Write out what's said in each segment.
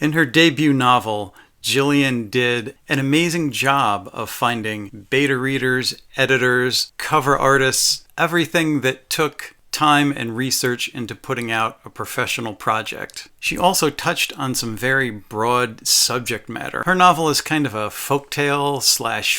In her debut novel, Jillian did an amazing job of finding beta readers, editors, cover artists, everything that took time and research into putting out a professional project. She also touched on some very broad subject matter. Her novel is kind of a folktale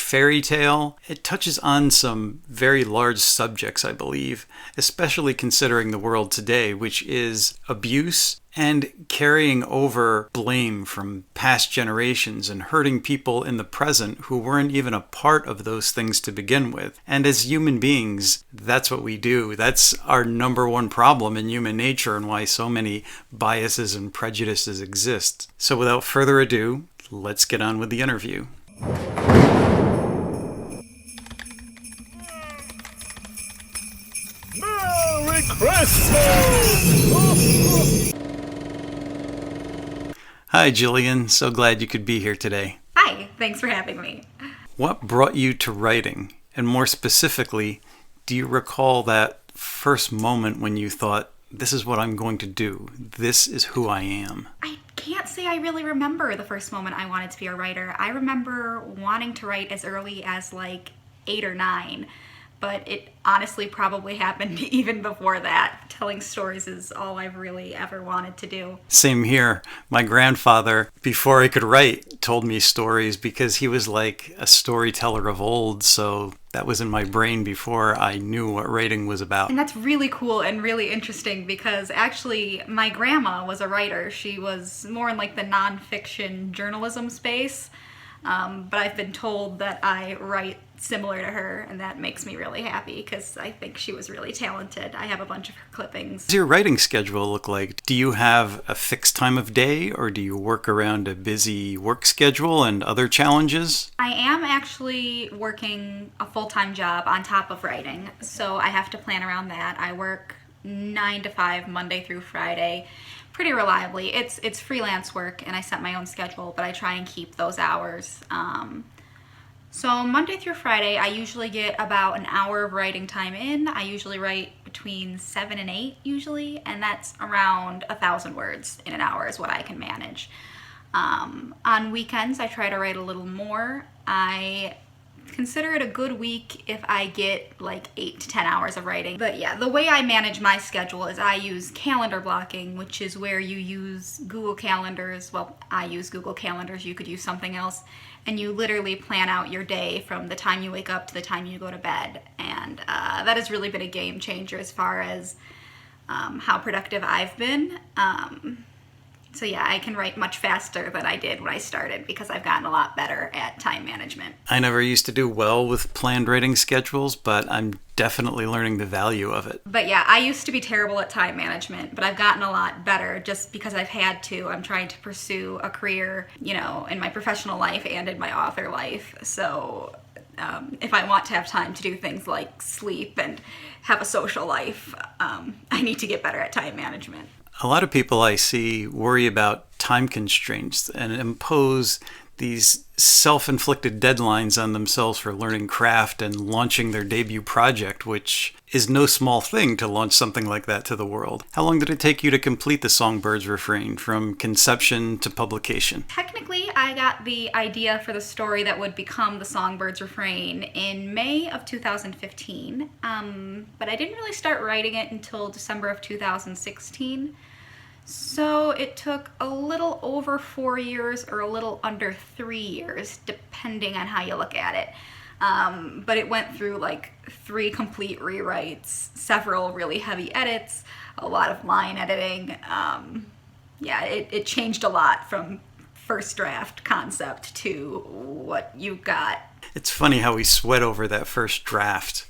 / fairy tale. It touches on some very large subjects, I believe, especially considering the world today, which is abuse and carrying over blame from past generations and hurting people in the present who weren't even a part of those things to begin with. And as human beings, that's what we do. That's our number one problem in human nature and why so many biases and prejudices exist. So without further ado, let's get on with the interview. Merry Christmas! Hi, Jillian. So glad you could be here today. Hi, thanks for having me. What brought you to writing? And more specifically, do you recall that first moment when you thought, this is what I'm going to do. This is who I am? I can't say I really remember the first moment I wanted to be a writer. I remember wanting to write as early as like 8 or 9. But it honestly probably happened even before that. Telling stories is all I've really ever wanted to do. Same here. My grandfather, before I could write, told me stories because he was like a storyteller of old. So that was in my brain before I knew what writing was about. And that's really cool and really interesting because actually my grandma was a writer. She was more in like the nonfiction journalism space. But I've been told that I write similar to her, and that makes me really happy because I think she was really talented. I have a bunch of her clippings. What does your writing schedule look like? Do you have a fixed time of day, or do you work around a busy work schedule and other challenges? I am actually working a full-time job on top of writing, so I have to plan around that. I work 9 to 5 Monday through Friday pretty reliably. It's freelance work, and I set my own schedule, but I try and keep those hours. So Monday through Friday, I usually get about an hour of writing time in. I usually write between 7 and 8 usually, and that's around 1,000 words in an hour is what I can manage. On weekends, I try to write a little more. I consider it a good week if I get like 8 to 10 hours of writing. But yeah, the way I manage my schedule is I use calendar blocking, which is where you use Google Calendars. Well, I use Google Calendars. You could use something else. And you literally plan out your day from the time you wake up to the time you go to bed. And that has really been a game changer as far as how productive I've been. So yeah, I can write much faster than I did when I started because I've gotten a lot better at time management. I never used to do well with planned writing schedules, but I'm definitely learning the value of it. But yeah, I used to be terrible at time management, but I've gotten a lot better just because I've had to. I'm trying to pursue a career, in my professional life and in my author life. So if I want to have time to do things like sleep and have a social life, I need to get better at time management. A lot of people I see worry about time constraints and impose these self-inflicted deadlines on themselves for learning craft and launching their debut project, which is no small thing to launch something like that to the world. How long did it take you to complete the Songbird's Refrain from conception to publication? Technically, I got the idea for the story that would become the Songbird's Refrain in May of 2015, but I didn't really start writing it until December of 2016. So it took a little over 4 years or a little under 3 years, depending on how you look at it. But it went through like 3 complete rewrites, several really heavy edits, a lot of line editing. It changed a lot from first draft concept to what you got. It's funny how we sweat over that first draft.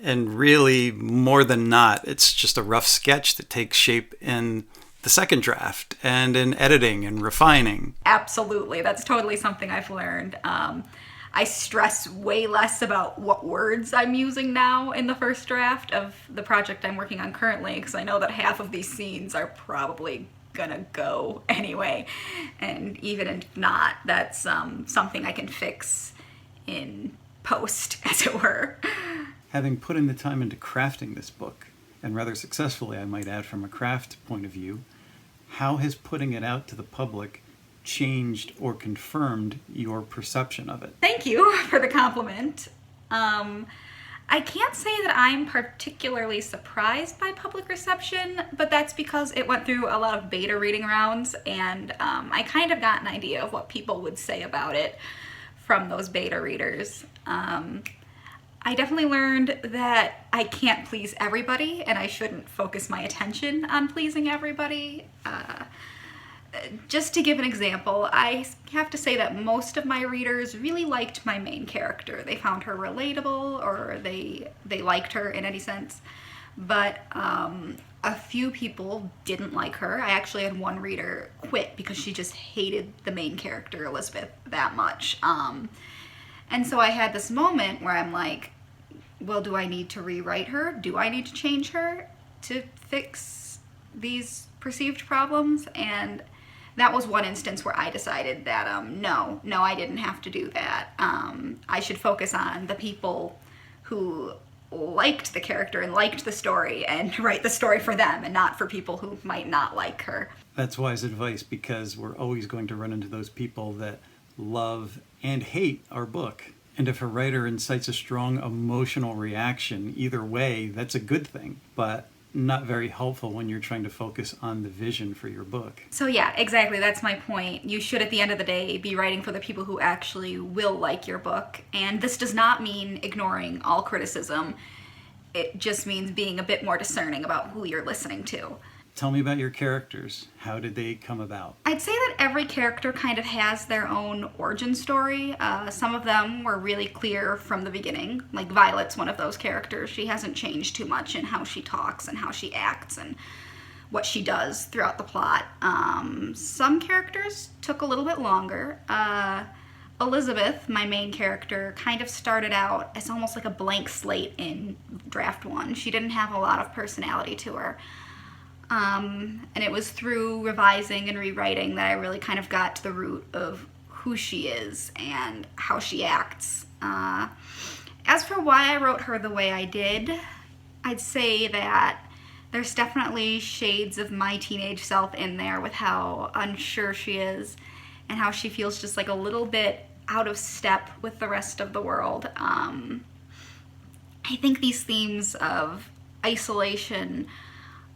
And really, more than not, it's just a rough sketch that takes shape in the second draft and in editing and refining. Absolutely. That's totally something I've learned. I stress way less about what words I'm using now in the first draft of the project I'm working on currently because I know that half of these scenes are probably gonna go anyway. And even if not, that's something I can fix in post, as it were. Having put in the time into crafting this book, and rather successfully, I might add, from a craft point of view, how has putting it out to the public changed or confirmed your perception of it? Thank you for the compliment. I can't say that I'm particularly surprised by public reception, but that's because it went through a lot of beta reading rounds, and I kind of got an idea of what people would say about it from those beta readers. I definitely learned that I can't please everybody, and I shouldn't focus my attention on pleasing everybody. Just to give an example, I have to say that most of my readers really liked my main character. They found her relatable, or they liked her in any sense. But a few people didn't like her. I actually had one reader quit because she just hated the main character, Elizabeth, that much. And so I had this moment where I'm like, well, do I need to rewrite her? Do I need to change her to fix these perceived problems? And that was one instance where I decided that no, I didn't have to do that. I should focus on the people who liked the character and liked the story and write the story for them, and not for people who might not like her. That's wise advice, because we're always going to run into those people that love and hate our book. And if a writer incites a strong emotional reaction, either way, that's a good thing, but not very helpful when you're trying to focus on the vision for your book. So yeah, exactly, that's my point. You should, at the end of the day, be writing for the people who actually will like your book. And this does not mean ignoring all criticism. It just means being a bit more discerning about who you're listening to. Tell me about your characters. How did they come about? I'd say that every character kind of has their own origin story. Some of them were really clear from the beginning. Like Violet's one of those characters. She hasn't changed too much in how she talks and how she acts and what she does throughout the plot. Some characters took a little bit longer. Elizabeth, my main character, kind of started out as almost like a blank slate in draft one. She didn't have a lot of personality to her. And it was through revising and rewriting that I really kind of got to the root of who she is and how she acts. As for why I wrote her the way I did, I'd say that there's definitely shades of my teenage self in there, with how unsure she is and how she feels just like a little bit out of step with the rest of the world. I think these themes of isolation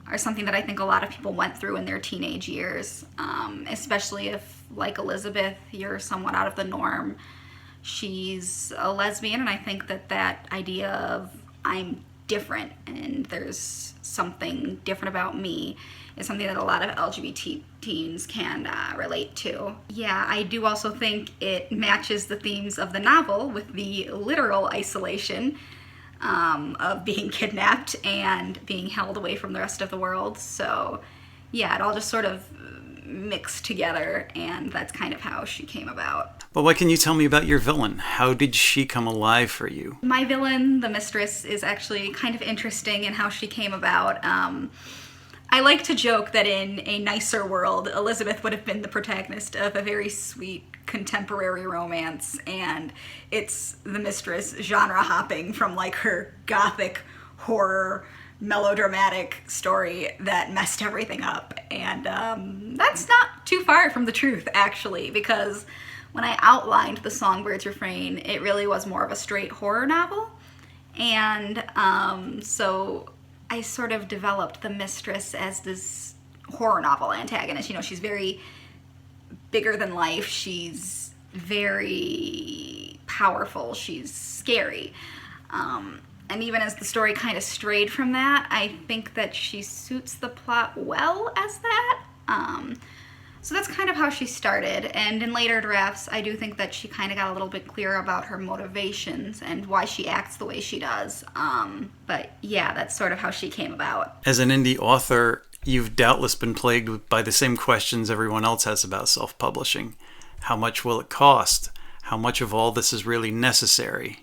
are something that I think a lot of people went through in their teenage years, especially if, like Elizabeth, you're somewhat out of the norm. She's a lesbian, and I think that that idea of I'm different and there's something different about me is something that a lot of LGBT teens can relate to. Yeah, I do also think it matches the themes of the novel with the literal isolation of being kidnapped and being held away from the rest of the world. So yeah, it all just sort of mixed together, and that's kind of how she came about. But what can you tell me about your villain? How did she come alive for you? My villain, the Mistress, is actually kind of interesting in how she came about. I like to joke that in a nicer world, Elizabeth would have been the protagonist of a very sweet contemporary romance, and it's the Mistress genre hopping from like her gothic horror melodramatic story that messed everything up. And that's not too far from the truth, actually, because when I outlined the Songbird's refrain, it really was more of a straight horror novel. And so I sort of developed the Mistress as this horror novel antagonist. You know, she's very bigger than life. She's very powerful. She's scary. And even as the story kind of strayed from that, I think that she suits the plot well as that. So that's kind of how she started. And in later drafts, I do think that she kind of got a little bit clearer about her motivations and why she acts the way she does. But yeah, that's sort of how she came about. As an indie author, you've doubtless been plagued by the same questions everyone else has about self-publishing. How much will it cost? How much of all this is really necessary?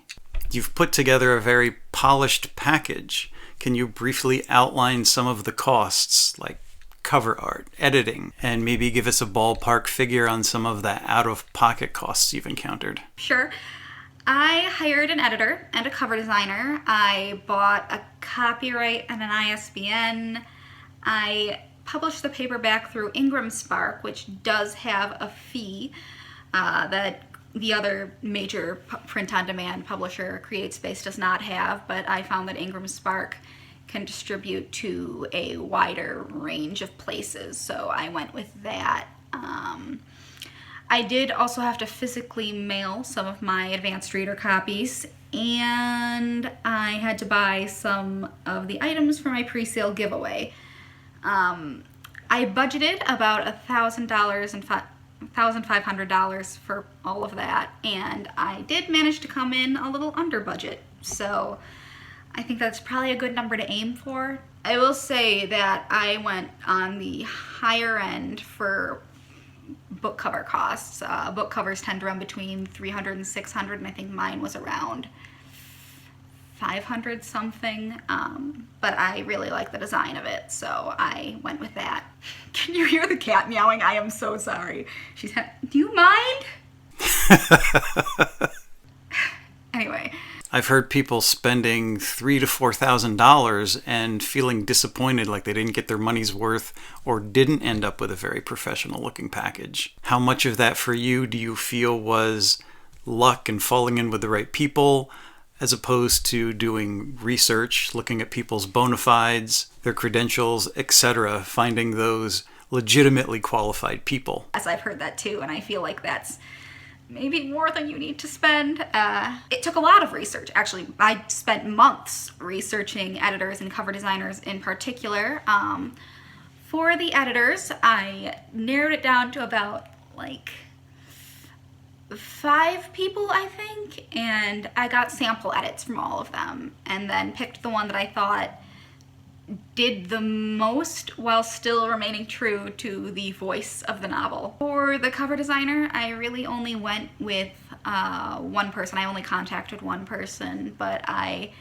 You've put together a very polished package. Can you briefly outline some of the costs, like cover art, editing, and maybe give us a ballpark figure on some of the out-of-pocket costs you've encountered? Sure. I hired an editor and a cover designer. I bought a copyright and an ISBN. I published the paperback through Ingram Spark, which does have a fee that the other major print-on-demand publisher, CreateSpace, does not have, but I found that Ingram Spark can distribute to a wider range of places, so I went with that. I did also have to physically mail some of my advanced reader copies, and I had to buy some of the items for my pre-sale giveaway. I budgeted about $1,000 and $1,500 for all of that, and I did manage to come in a little under budget, so I think that's probably a good number to aim for. I will say that I went on the higher end for book cover costs. Book covers tend to run between $300 and $600, and I think mine was around $500 something, but I really like the design of it, so I went with that. Can you hear the cat meowing? I am so sorry. Do you mind? Anyway. I've heard people spending $3,000 to $4,000 and feeling disappointed, like they didn't get their money's worth or didn't end up with a very professional looking package. How much of that for you do you feel was luck and falling in with the right people, as opposed to doing research, looking at people's bona fides, their credentials, etc., finding those legitimately qualified people? Yes, I've heard that too, and I feel like that's maybe more than you need to spend. It took a lot of research. Actually, I spent months researching editors and cover designers in particular. For the editors, I narrowed it down to about like 5 people, I think, and I got sample edits from all of them, and then picked the one that I thought did the most while still remaining true to the voice of the novel. For the cover designer, I really only went with one person. I only contacted one person, but I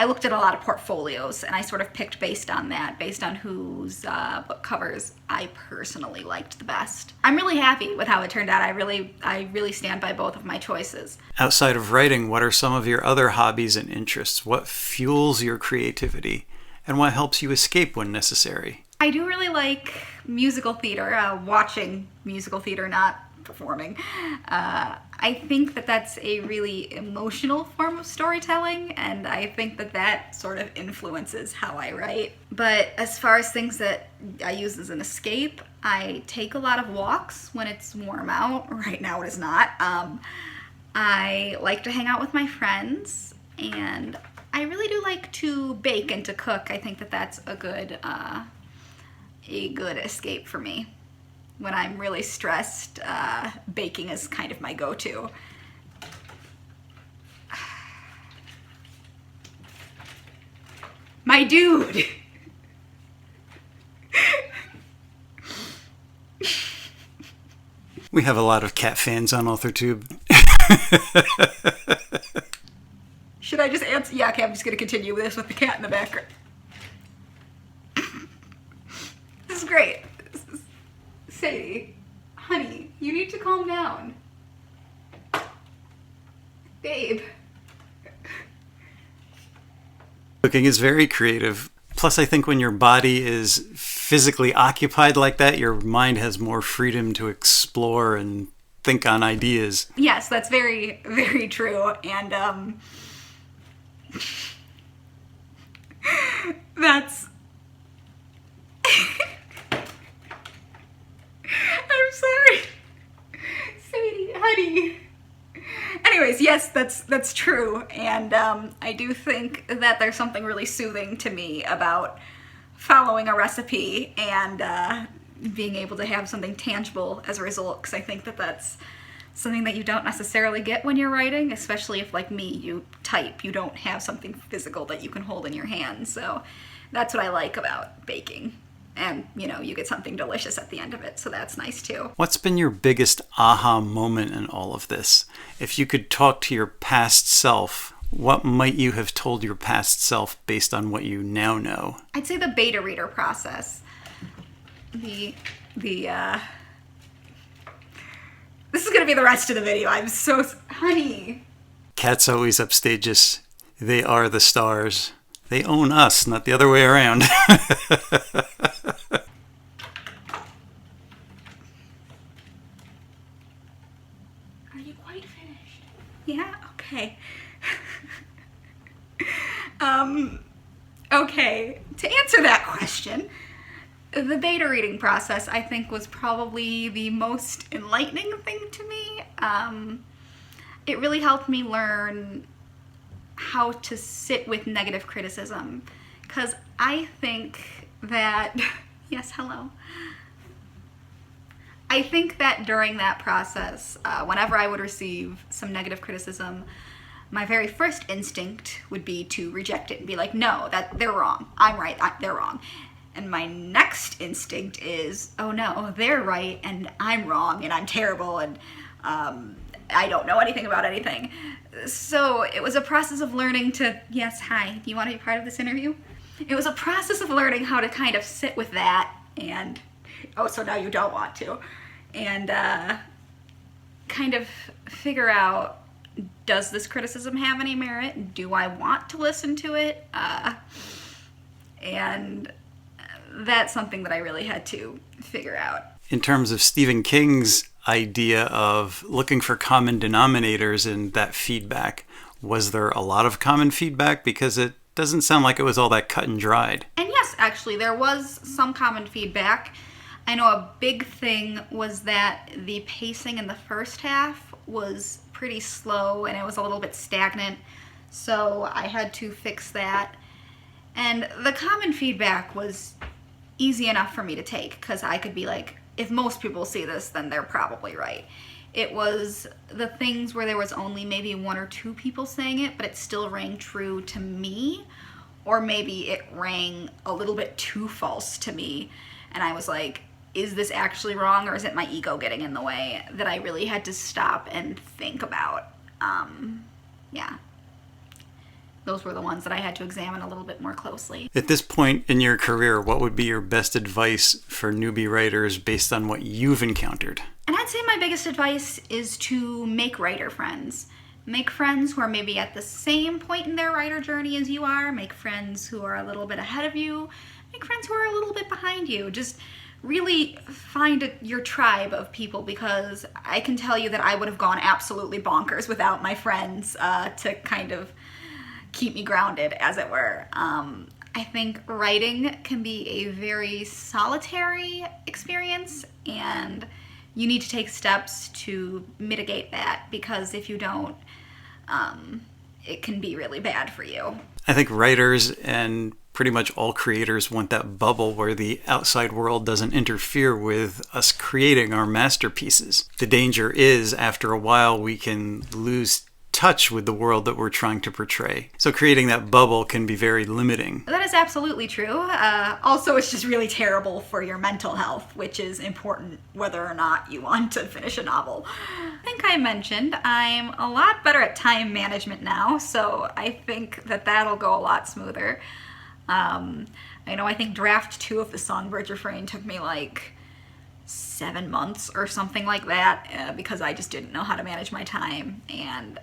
looked at a lot of portfolios, and I sort of picked based on that, based on whose book covers I personally liked the best. I'm really happy with how it turned out. I really stand by both of my choices. Outside of writing, what are some of your other hobbies and interests? What fuels your creativity, and what helps you escape when necessary? I do really like musical theater, watching musical theater, not performing. I think that that's a really emotional form of storytelling, and I think that that sort of influences how I write. But as far as things that I use as an escape, I take a lot of walks when it's warm out. Right now it is not. I like to hang out with my friends, and I really do like to bake and to cook. I think that that's a good escape for me. When I'm really stressed, baking is kind of my go-to. My dude! We have a lot of cat fans on Authortube. Should I just answer? Yeah, okay, I'm just going to continue with this with the cat in the background. This is great. Sadie, honey, you need to calm down. Babe. Cooking is very creative. Plus, I think when your body is physically occupied like that, your mind has more freedom to explore and think on ideas. Yes, that's very, very true. And that's... I'm sorry. Sadie, honey. Anyways, yes, that's true. And I do think that there's something really soothing to me about following a recipe and being able to have something tangible as a result, because I think that that's something that you don't necessarily get when you're writing, especially if, like me, you type. You don't have something physical that you can hold in your hand. So that's what I like about baking. And, you know, you get something delicious at the end of it, so that's nice too. What's been your biggest aha moment in all of this? If you could talk to your past self, what might you have told your past self based on what you now know? I'd say the beta reader process. This is going to be the rest of the video. I'm so... Honey. Cats always upstage us. They are the stars. They own us, not the other way around. Okay. Okay, to answer that question, the beta reading process, I think, was probably the most enlightening thing to me. It really helped me learn how to sit with negative criticism, because I think that, yes, hello. I think that during that process, whenever I would receive some negative criticism, my very first instinct would be to reject it and be like, no, that they're wrong. I'm right, they're wrong. And my next instinct is, oh no, they're right and I'm wrong and I'm terrible and I don't know anything about anything. So it was a process of learning to, yes, hi, do you want to be part of this interview? It was a process of learning how to kind of sit with that and, oh, so now you don't want to. And kind of figure out, does this criticism have any merit? Do I want to listen to it? And that's something that I really had to figure out. In terms of Stephen King's idea of looking for common denominators in that feedback, was there a lot of common feedback? Because it doesn't sound like it was all that cut and dried. And yes, actually, there was some common feedback. I know a big thing was that the pacing in the first half was pretty slow and it was a little bit stagnant, so I had to fix that. And the common feedback was easy enough for me to take, because I could be like, if most people see this, then they're probably right. It was the things where there was only maybe one or two people saying it, but it still rang true to me, or maybe it rang a little bit too false to me, and I was like, is this actually wrong, or is it my ego getting in the way, that I really had to stop and think about. Yeah. Those were the ones that I had to examine a little bit more closely. At this point in your career, what would be your best advice for newbie writers based on what you've encountered? And I'd say my biggest advice is to make writer friends. Make friends who are maybe at the same point in their writer journey as you are. Make friends who are a little bit ahead of you. Make friends who are a little bit behind you. Just really find your tribe of people, because I can tell you that I would have gone absolutely bonkers without my friends to kind of keep me grounded, as it were. I think writing can be a very solitary experience, and you need to take steps to mitigate that, because if you don't, it can be really bad for you. I think writers and pretty much all creators want that bubble where the outside world doesn't interfere with us creating our masterpieces. The danger is, after a while, we can lose touch with the world that we're trying to portray. So creating that bubble can be very limiting. That is absolutely true. Also, it's just really terrible for your mental health, which is important whether or not you want to finish a novel. I think I mentioned I'm a lot better at time management now, so I think that that'll go a lot smoother. I think draft 2 of the Songbirds Refrain took me like 7 months or something like that, because I just didn't know how to manage my time, and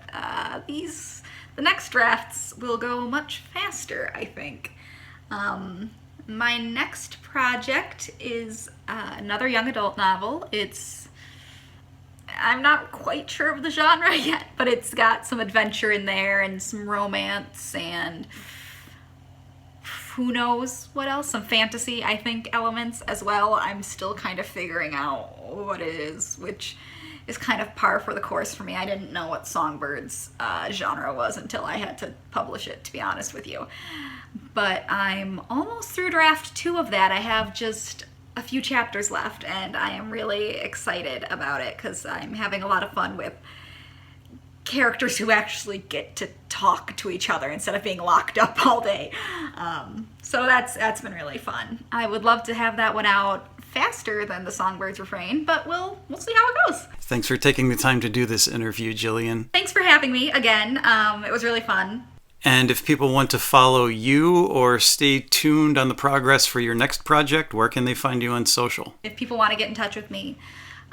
the next drafts will go much faster, I think. My next project is another young adult novel. I'm not quite sure of the genre yet, but it's got some adventure in there and some romance and who knows what else, some fantasy, I think, elements as well. I'm still kind of figuring out what it is, which is kind of par for the course for me. I didn't know what Songbirds genre was until I had to publish it, to be honest with you. But I'm almost through draft 2 of that. I have just a few chapters left, and I am really excited about it because I'm having a lot of fun with characters who actually get to talk to each other instead of being locked up all day. So that's been really fun. I would love to have that one out faster than the Songbirds Refrain, but we'll see how it goes. Thanks for taking the time to do this interview, Jillian. Thanks for having me again. It was really fun. And if people want to follow you or stay tuned on the progress for your next project, where can they find you on social? If people want to get in touch with me,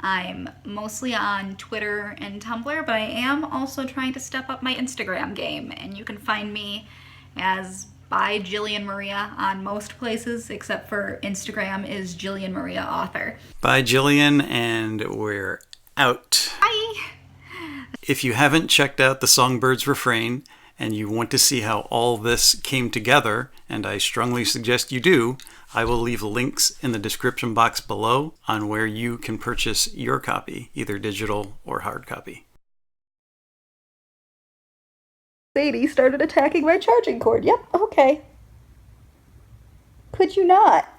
I'm mostly on Twitter and Tumblr, but I am also trying to step up my Instagram game, and you can find me as by Jillian Maria on most places, except for Instagram is Jillian Maria Author. Bye, Jillian, and we're out. Bye! If you haven't checked out The Songbird's Refrain and you want to see how all this came together, and I strongly suggest you do, I will leave links in the description box below on where you can purchase your copy, either digital or hard copy. Sadie started attacking my charging cord. Yep, okay. Could you not?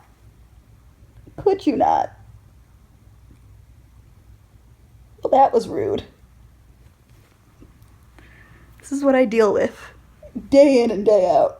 Could you not? Well, that was rude. This is what I deal with day in and day out.